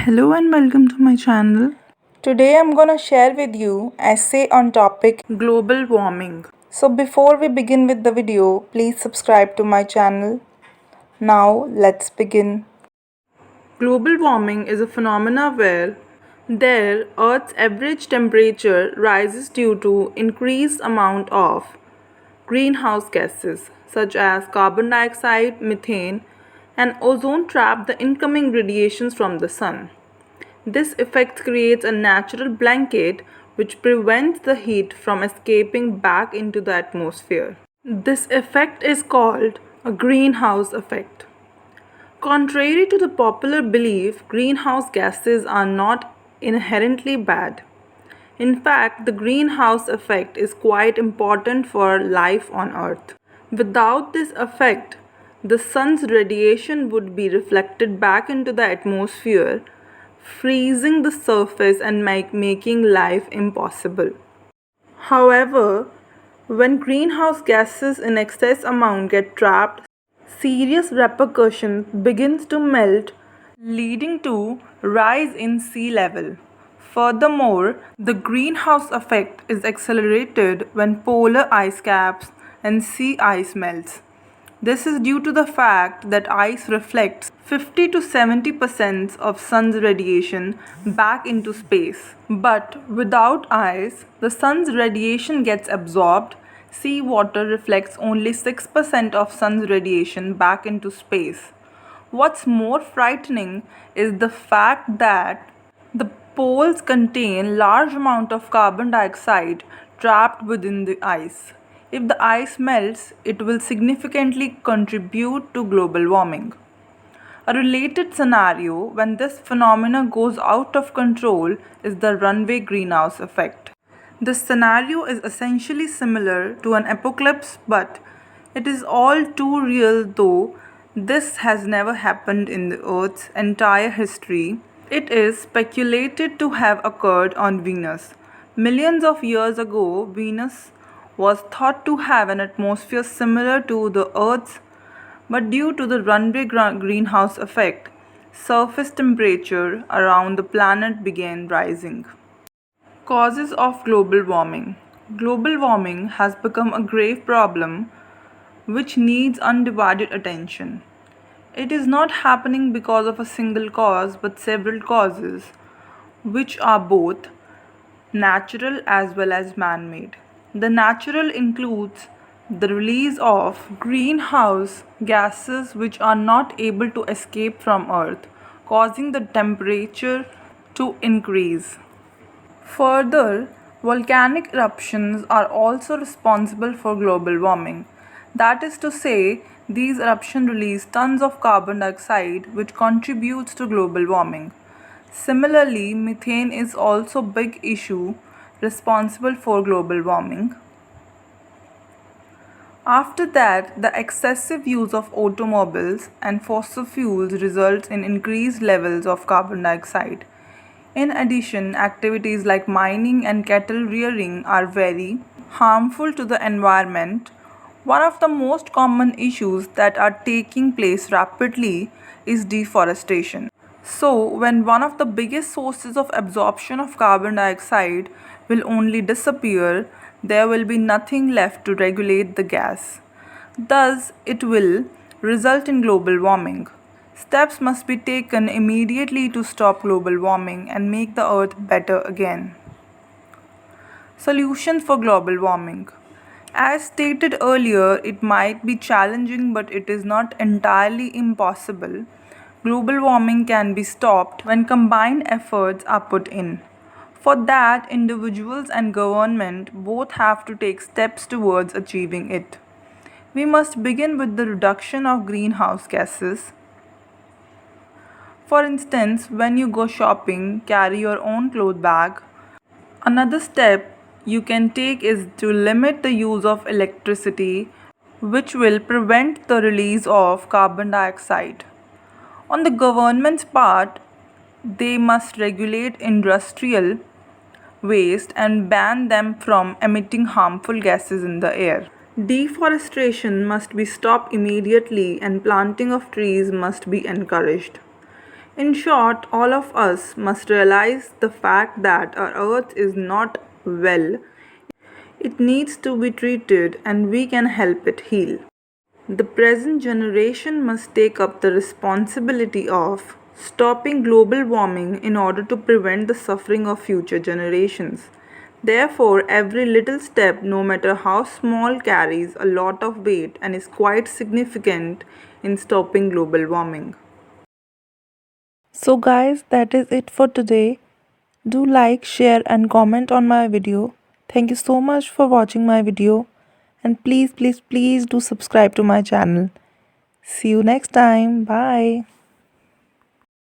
Hello and welcome to my channel. Today I'm gonna share with you essay on topic Global warming. So before we begin with the video, please subscribe to my channel. Now let's begin. Global warming is a phenomena where Earth's average temperature rises due to increased amount of greenhouse gases such as carbon dioxide, methane, and ozone trap the incoming radiations from the sun. This effect creates a natural blanket which prevents the heat from escaping back into the atmosphere. This effect is called a greenhouse effect. Contrary to the popular belief, greenhouse gases are not inherently bad. In fact, the greenhouse effect is quite important for life on Earth. Without this effect, the sun's radiation would be reflected back into the atmosphere, freezing the surface and making life impossible. However, when greenhouse gases in excess amount get trapped, serious repercussions begins to melt, leading to rise in sea level. Furthermore, the greenhouse effect is accelerated when polar ice caps and sea ice melts. This is due to the fact that ice reflects 50 to 70% of sun's radiation back into space. But without ice, the sun's radiation gets absorbed. Seawater reflects only 6% of sun's radiation back into space. What's more frightening is the fact that the poles contain large amount of carbon dioxide trapped within the ice. If the ice melts, it will significantly contribute to global warming. A related scenario when this phenomenon goes out of control is the runaway greenhouse effect. This scenario is essentially similar to an apocalypse, but it is all too real though this has never happened in the Earth's entire history. It is speculated to have occurred on Venus. Millions of years ago, Venus was thought to have an atmosphere similar to the Earth's, but due to the runaway greenhouse effect, surface temperature around the planet began rising. Causes of global warming. Global warming has become a grave problem which needs undivided attention. It is not happening because of a single cause but several causes, which are both natural as well as man made. The natural includes the release of greenhouse gases which are not able to escape from Earth, causing the temperature to increase. Further, volcanic eruptions are also responsible for global warming. That is to say, these eruptions release tons of carbon dioxide which contributes to global warming. Similarly, methane is also a big issue responsible for global warming. After that, the excessive use of automobiles and fossil fuels results in increased levels of carbon dioxide. In addition, activities like mining and cattle rearing are very harmful to the environment. One of the most common issues that are taking place rapidly is deforestation. So, when one of the biggest sources of absorption of carbon dioxide will only disappear, there will be nothing left to regulate the gas. Thus, it will result in global warming. Steps must be taken immediately to stop global warming and make the earth better again. Solutions for global warming. As stated earlier, it might be challenging, but it is not entirely impossible. Global warming can be stopped when combined efforts are put in. For that, individuals and government both have to take steps towards achieving it. We must begin with the reduction of greenhouse gases. For instance, when you go shopping, carry your own cloth bag. Another step you can take is to limit the use of electricity, which will prevent the release of carbon dioxide. On the government's part, they must regulate industrial waste and ban them from emitting harmful gases in the air. Deforestation must be stopped immediately and planting of trees must be encouraged. In short, all of us must realize the fact that our earth is not well. It needs to be treated and we can help it heal. The present generation must take up the responsibility of stopping global warming in order to prevent the suffering of future generations. Therefore, every little step, no matter how small, carries a lot of weight and is quite significant in stopping global warming. So guys, that is it for today. Do like, share and comment on my video. Thank you so much for watching my video, and please do subscribe to my channel. See you next time. Bye.